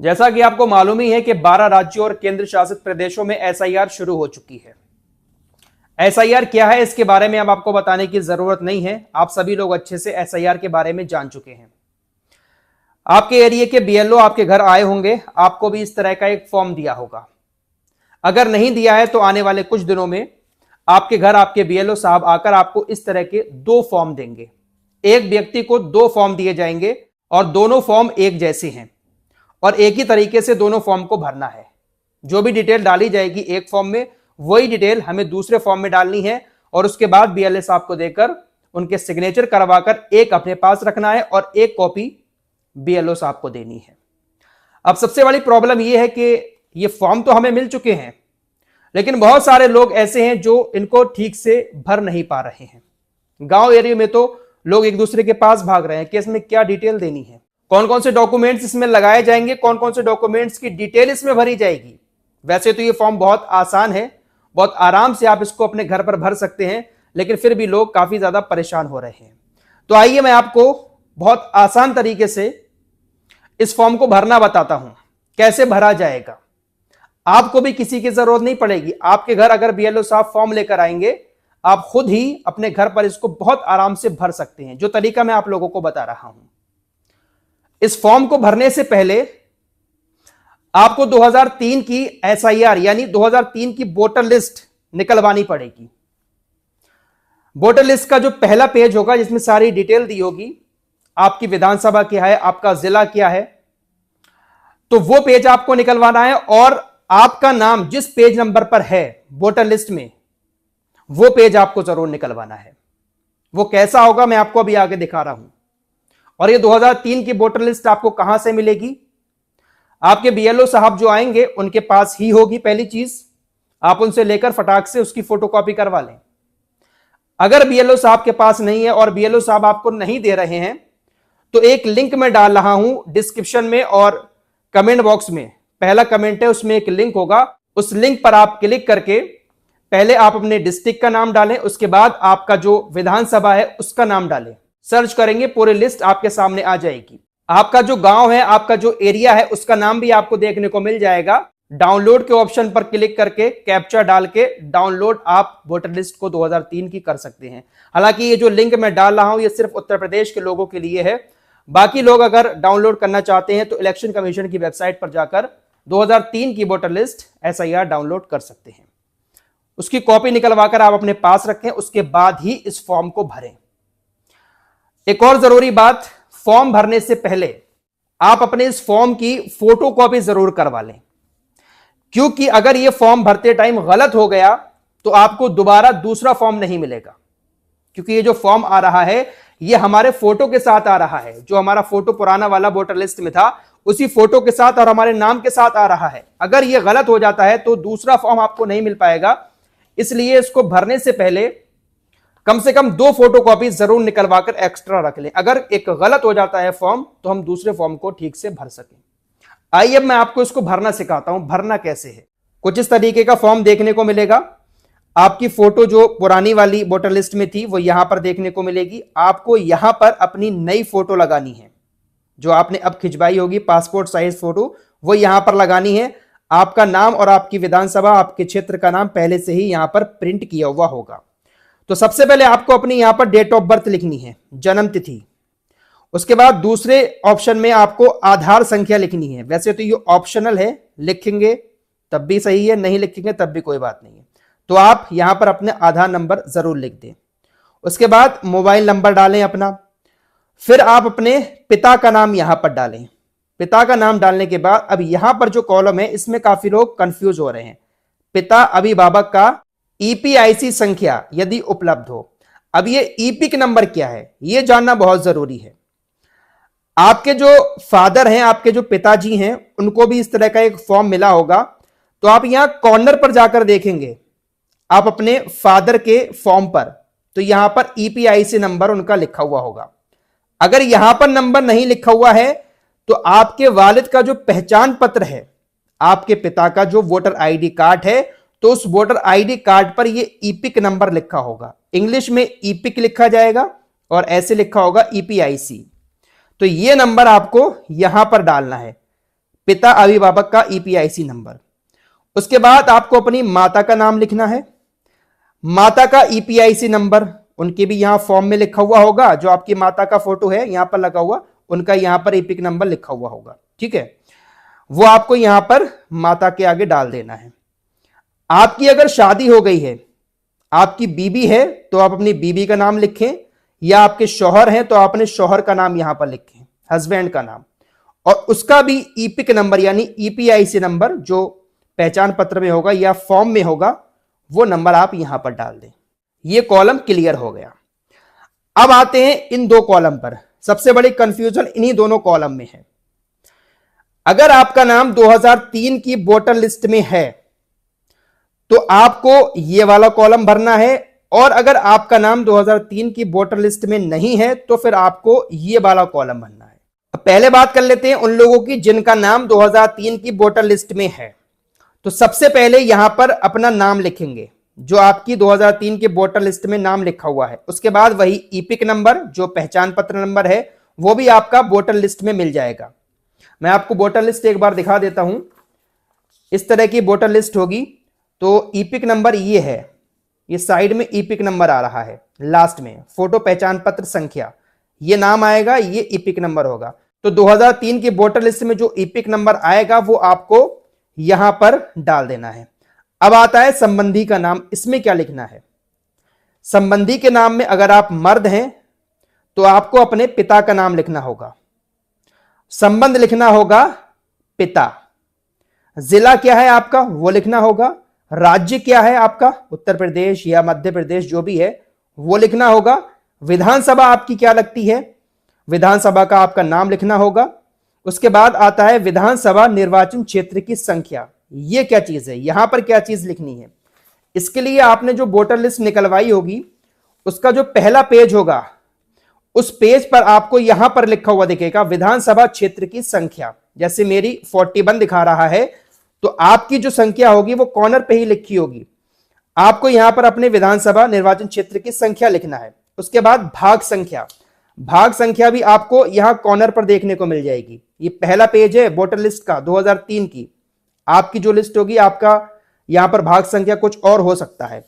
जैसा कि आपको मालूम ही है कि 12 राज्यों और केंद्र शासित प्रदेशों में एसआईआर शुरू हो चुकी है। एसआईआर क्या है इसके बारे में अब आपको बताने की जरूरत नहीं है, आप सभी लोग अच्छे से एसआईआर के बारे में जान चुके हैं। आपके एरिया के बीएलओ आपके घर आए होंगे, आपको भी इस तरह का एक फॉर्म दिया होगा। अगर नहीं दिया है तो आने वाले कुछ दिनों में आपके घर आपके बीएलओ साहब आकर आपको इस तरह के 2 फॉर्म देंगे। एक व्यक्ति को 2 फॉर्म दिए जाएंगे और दोनों फॉर्म एक जैसे हैं और एक ही तरीके से दोनों फॉर्म को भरना है। जो भी डिटेल डाली जाएगी एक फॉर्म में, वही डिटेल हमें दूसरे फॉर्म में डालनी है और उसके बाद बीएलओ साहब को देकर उनके सिग्नेचर करवाकर एक अपने पास रखना है और एक कॉपी बीएलओ साहब को देनी है। अब सबसे बड़ी प्रॉब्लम यह है कि ये फॉर्म तो हमें मिल चुके हैं, लेकिन बहुत सारे लोग ऐसे हैं जो इनको ठीक से भर नहीं पा रहे हैं। गांव एरिया में तो लोग एक दूसरे के पास भाग रहे हैं कि इसमें क्या डिटेल देनी है, कौन कौन से डॉक्यूमेंट्स इसमें लगाए जाएंगे, कौन कौन से डॉक्यूमेंट्स की डिटेल इसमें भरी जाएगी। वैसे तो ये फॉर्म बहुत आसान है, बहुत आराम से आप इसको अपने घर पर भर सकते हैं, लेकिन फिर भी लोग काफी ज्यादा परेशान हो रहे हैं। तो आइए मैं आपको बहुत आसान तरीके से इस फॉर्म को भरना बताता हूं, कैसे भरा जाएगा। आपको भी किसी की जरूरत नहीं पड़ेगी। आपके घर अगर बीएलओ साहब फॉर्म लेकर आएंगे, आप खुद ही अपने घर पर इसको बहुत आराम से भर सकते हैं, जो तरीका मैं आप लोगों को बता रहा हूं। इस फॉर्म को भरने से पहले आपको 2003 की एसआईआर यानी 2003 की वोटर लिस्ट निकलवानी पड़ेगी। वोटर लिस्ट का जो पहला पेज होगा जिसमें सारी डिटेल दी होगी, आपकी विधानसभा क्या है, आपका जिला क्या है, तो वो पेज आपको निकलवाना है और आपका नाम जिस पेज नंबर पर है वोटर लिस्ट में, वो पेज आपको जरूर निकलवाना है। वो कैसा होगा मैं आपको अभी आगे दिखा रहा हूं। और ये 2003 की वोटर लिस्ट आपको कहां से मिलेगी? आपके बीएलओ साहब जो आएंगे उनके पास ही होगी। पहली चीज, आप उनसे लेकर फटाक से उसकी फोटोकॉपी करवा लें। अगर बीएलओ साहब के पास नहीं है और बीएलओ साहब आपको नहीं दे रहे हैं, तो एक लिंक मैं डाल रहा हूं डिस्क्रिप्शन में और कमेंट बॉक्स में। पहला कमेंट है, उसमें एक लिंक होगा, उस लिंक पर आप क्लिक करके पहले आप अपने डिस्ट्रिक्ट का नाम डालें, उसके बाद आपका जो विधानसभा है उसका नाम डालें। सर्च करेंगे, पूरी लिस्ट आपके सामने आ जाएगी। आपका जो गांव है, आपका जो एरिया है, उसका नाम भी आपको देखने को मिल जाएगा। डाउनलोड के ऑप्शन पर क्लिक करके कैप्चा डाल के डाउनलोड आप वोटर लिस्ट को 2003 की कर सकते हैं। हालांकि ये जो लिंक मैं डाल रहा हूं ये सिर्फ उत्तर प्रदेश के लोगों के लिए है। बाकी लोग अगर डाउनलोड करना चाहते हैं तो इलेक्शन कमीशन की वेबसाइट पर जाकर 2003 की वोटर लिस्ट एसआईआर डाउनलोड कर सकते हैं। उसकी कॉपी निकलवाकर आप अपने पास रखें, उसके बाद ही इस फॉर्म को भरें। एक और जरूरी बात, फॉर्म भरने से पहले आप अपने इस फॉर्म की फोटोकॉपी जरूर करवा लें, क्योंकि अगर यह फॉर्म भरते टाइम गलत हो गया तो आपको दोबारा दूसरा फॉर्म नहीं मिलेगा। क्योंकि ये जो फॉर्म आ रहा है ये हमारे फोटो के साथ आ रहा है। जो हमारा फोटो पुराना वाला वोटर लिस्ट में था उसी फोटो के साथ और हमारे नाम के साथ आ रहा है। अगर यह गलत हो जाता है तो दूसरा फॉर्म आपको नहीं मिल पाएगा। इसलिए इसको भरने से पहले कम से कम 2 फोटोकॉपी जरूर निकलवाकर एक्स्ट्रा रख लें। अगर एक गलत हो जाता है फॉर्म तो हम दूसरे फॉर्म को ठीक से भर सकें। आइए अब मैं आपको इसको भरना सिखाता हूं। भरना कैसे है, कुछ इस तरीके का फॉर्म देखने को मिलेगा। आपकी फोटो जो पुरानी वाली वोटर लिस्ट में थी वो यहां पर देखने को मिलेगी। आपको यहां पर अपनी नई फोटो लगानी है, जो आपने अब खिंचवाई होगी पासपोर्ट साइज फोटो, वो यहां पर लगानी है। आपका नाम और आपकी विधानसभा, आपके क्षेत्र का नाम पहले से ही यहां पर प्रिंट किया हुआ होगा। तो सबसे पहले आपको अपनी यहां पर डेट ऑफ बर्थ लिखनी है, जन्म तिथि। उसके बाद दूसरे ऑप्शन में आपको आधार संख्या लिखनी है। वैसे तो ये ऑप्शनल है, लिखेंगे तब भी सही है, नहीं लिखेंगे तब भी कोई बात नहीं है। तो आप यहां पर अपने आधार नंबर जरूर लिख दें। उसके बाद मोबाइल नंबर डालें अपना। फिर आप अपने पिता का नाम यहां पर डालें। पिता का नाम डालने के बाद अब यहां पर जो कॉलम है इसमें काफी लोग कंफ्यूज हो रहे हैं। पिता अभिभावक का ईपीआईसी संख्या यदि उपलब्ध हो। अब ये ईपिक नंबर क्या है ये जानना बहुत जरूरी है। आपके जो फादर हैं, आपके जो पिताजी हैं, उनको भी इस तरह का एक फॉर्म मिला होगा। तो आप यहां कॉर्नर पर जाकर देखेंगे आप अपने फादर के फॉर्म पर, तो यहां पर ईपीआईसी नंबर उनका लिखा हुआ होगा। अगर यहां पर नंबर नहीं लिखा हुआ है तो आपके वालिद का जो पहचान पत्र है, आपके पिता का जो वोटर आईडी कार्ड है, तो उस वोटर आईडी कार्ड पर ये ईपिक नंबर लिखा होगा। इंग्लिश में ईपिक लिखा जाएगा और ऐसे लिखा होगा ईपीआईसी। तो ये नंबर आपको यहां पर डालना है। पिता अभिभावक का ईपीआईसी नंबर। उसके बाद आपको अपनी माता का नाम लिखना है, माता का ईपीआईसी नंबर, उनके भी यहां फॉर्म में लिखा हुआ होगा, जो आपकी माता का फोटो है यहां पर लगा हुआ, उनका यहां पर ईपिक नंबर लिखा हुआ होगा, ठीक है, वो आपको यहां पर माता के आगे डाल देना है। आपकी अगर शादी हो गई है, आपकी बीबी है, तो आप अपनी बीबी का नाम लिखें, या आपके शौहर हैं तो आप अपने शौहर का नाम यहां पर लिखें, हस्बैंड का नाम, और उसका भी ईपिक नंबर यानी ईपीआईसी नंबर जो पहचान पत्र में होगा या फॉर्म में होगा, वो नंबर आप यहां पर डाल दें। ये कॉलम क्लियर हो गया। अब आते हैं इन दो कॉलम पर। सबसे बड़ी कंफ्यूजन इन्हीं दोनों कॉलम में है। अगर आपका नाम 2003 की वोटर लिस्ट में है तो आपको ये वाला कॉलम भरना है, और अगर आपका नाम 2003 की वोटर लिस्ट में नहीं है तो फिर आपको ये वाला कॉलम भरना है। अब पहले बात कर लेते हैं उन लोगों की जिनका नाम 2003 की वोटर लिस्ट में है। तो सबसे पहले यहां पर अपना नाम लिखेंगे, जो आपकी 2003 के वोटर लिस्ट में नाम लिखा हुआ है। उसके बाद वही ईपिक नंबर जो पहचान पत्र नंबर है वो भी आपका वोटर लिस्ट में मिल जाएगा। मैं आपको वोटर लिस्ट एक बार दिखा देता हूं। इस तरह की वोटर लिस्ट होगी, तो ईपिक नंबर ये है, ये साइड में ईपिक नंबर आ रहा है, लास्ट में फोटो पहचान पत्र संख्या, ये नाम आएगा, ये ईपिक नंबर होगा। तो 2003 की वोटर लिस्ट में जो ईपिक नंबर आएगा वो आपको यहां पर डाल देना है। अब आता है संबंधी का नाम। इसमें क्या लिखना है? संबंधी के नाम में अगर आप मर्द हैं तो आपको अपने पिता का नाम लिखना होगा, संबंध लिखना होगा पिता, जिला क्या है आपका वो लिखना होगा, राज्य क्या है आपका उत्तर प्रदेश या मध्य प्रदेश जो भी है वो लिखना होगा, विधानसभा आपकी क्या लगती है विधानसभा का आपका नाम लिखना होगा। उसके बाद आता है विधानसभा निर्वाचन क्षेत्र की संख्या। ये क्या चीज है, यहां पर क्या चीज लिखनी है? इसके लिए आपने जो वोटर लिस्ट निकलवाई होगी उसका जो पहला पेज होगा उस पेज पर आपको यहां पर लिखा हुआ दिखेगा विधानसभा क्षेत्र की संख्या। जैसे मेरी 41 दिखा रहा है तो आपकी जो संख्या होगी वो कॉर्नर पे ही लिखी होगी। आपको यहां पर अपने विधानसभा निर्वाचन क्षेत्र की संख्या लिखना है। उसके बाद भाग संख्या, भाग संख्या भी आपको यहां कॉर्नर पर देखने को मिल जाएगी। ये पहला पेज है वोटर लिस्ट का 2003 की। आपकी जो लिस्ट होगी आपका यहां पर भाग संख्या कुछ और हो सकता है,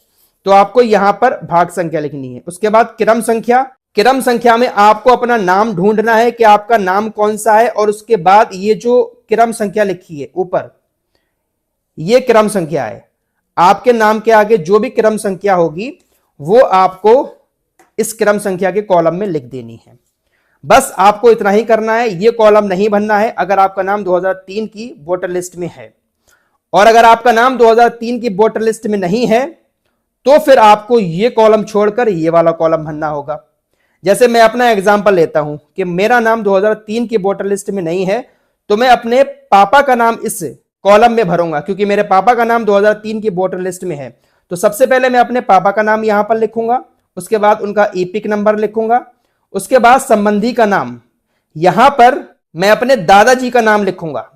तो आपको यहां पर भाग संख्या लिखनी है। उसके बाद क्रम संख्या, क्रम संख्या में आपको अपना नाम ढूंढना है कि आपका नाम कौन सा है, और उसके बाद ये जो क्रम संख्या लिखी है ऊपर, ये क्रम संख्या है। आपके नाम के आगे जो भी क्रम संख्या होगी वो आपको इस क्रम संख्या के कॉलम में लिख देनी है। बस आपको इतना ही करना है, ये कॉलम नहीं भरना है अगर आपका नाम 2003 की वोटर लिस्ट में है। और अगर आपका नाम 2003 की वोटर लिस्ट में नहीं है तो फिर आपको ये कॉलम छोड़कर ये वाला कॉलम भरना होगा। जैसे मैं अपना एग्जांपल लेता हूं कि मेरा नाम 2003 की वोटर लिस्ट में नहीं है, तो मैं अपने पापा का नाम इस कॉलम में भरूंगा, क्योंकि मेरे पापा का नाम 2003 की वोटर लिस्ट में है। तो सबसे पहले मैं अपने पापा का नाम यहां पर लिखूंगा, उसके बाद उनका ईपिक नंबर लिखूंगा, उसके बाद संबंधी का नाम, यहां पर मैं अपने दादाजी का नाम लिखूंगा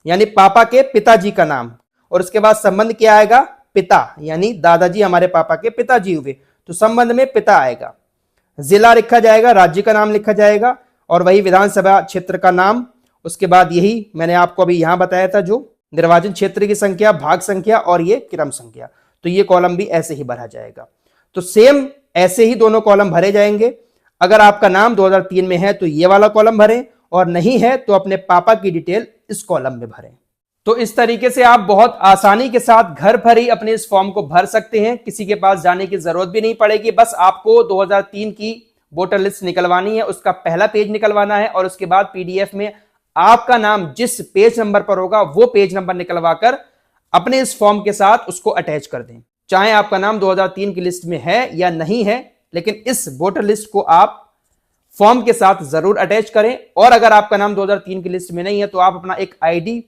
यानी पापा के पिताजी का नाम, और उसके बाद संबंध क्या आएगा पिता, यानी दादाजी हमारे पापा के पिताजी हुए, तो संबंध में पिता आएगा। जिला लिखा जाएगा, राज्य का नाम लिखा जाएगा, और वही विधानसभा क्षेत्र का नाम। उसके बाद यही मैंने आपको अभी यहां बताया था जो निर्वाचन क्षेत्र की संख्या, भाग संख्या और ये क्रम संख्या। तो ये कॉलम भी ऐसे ही भरा जाएगा। तो सेम ऐसे ही दोनों कॉलम भरे जाएंगे। अगर आपका नाम 2003 में है तो ये वाला कॉलम भरें, और नहीं है तो अपने पापा की डिटेल इस कॉलम में भरें। तो इस तरीके से आप बहुत आसानी के साथ घर पर ही अपने इस फॉर्म को भर सकते हैं। किसी के पास जाने की जरूरत भी नहीं पड़ेगी। बस आपको 2003 की वोटर लिस्ट निकलवानी है, उसका पहला पेज निकलवाना है, और उसके बाद पीडीएफ में आपका नाम जिस पेज नंबर पर होगा वो पेज नंबर निकलवाकर अपने इस फॉर्म के साथ उसको अटैच कर दें। चाहे आपका नाम 2003 की लिस्ट में है या नहीं है, लेकिन इस वोटर लिस्ट को आप फॉर्म के साथ जरूर अटैच करें। और अगर आपका नाम 2003 की लिस्ट में नहीं है तो आप अपना एक आईडी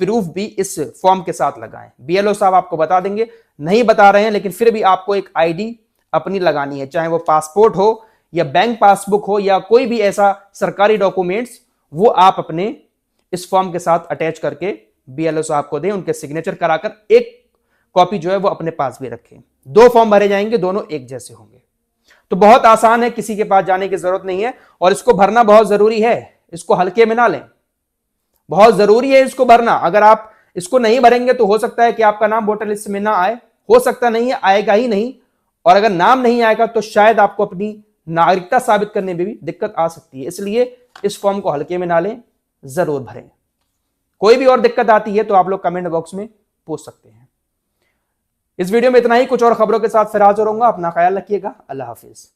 प्रूफ भी इस फॉर्म के साथ लगाएं। बीएलओ साहब आपको बता देंगे, नहीं बता रहे हैं लेकिन फिर भी आपको एक आईडी अपनी लगानी है, चाहे वो पासपोर्ट हो या बैंक पासबुक हो या कोई भी ऐसा सरकारी डॉक्यूमेंट्स, वो आप अपने इस फॉर्म के साथ अटैच करके बीएलओ साहब को दें, उनके सिग्नेचर कराकर एक कॉपी जो है वो अपने पास भी रखें। 2 फॉर्म भरे जाएंगे, दोनों एक जैसे होंगे। तो बहुत आसान है, किसी के पास जाने की जरूरत नहीं है, और इसको भरना बहुत जरूरी है, इसको हल्के में ना लें, बहुत जरूरी है इसको भरना। अगर आप इसको नहीं भरेंगे तो हो सकता है कि आपका नाम वोटर लिस्ट में ना आए, हो सकता नहीं है आएगा ही नहीं, और अगर नाम नहीं आएगा तो शायद आपको अपनी नागरिकता साबित करने में भी दिक्कत आ सकती है। इसलिए इस फॉर्म को हल्के में ना लें, जरूर भरें। कोई भी और दिक्कत आती है तो आप लोग कमेंट बॉक्स में पूछ सकते हैं। इस वीडियो में इतना ही, कुछ और खबरों के साथ फिर हाजिर होऊंगा। अपना ख्याल रखिएगा। अल्लाह हाफिज।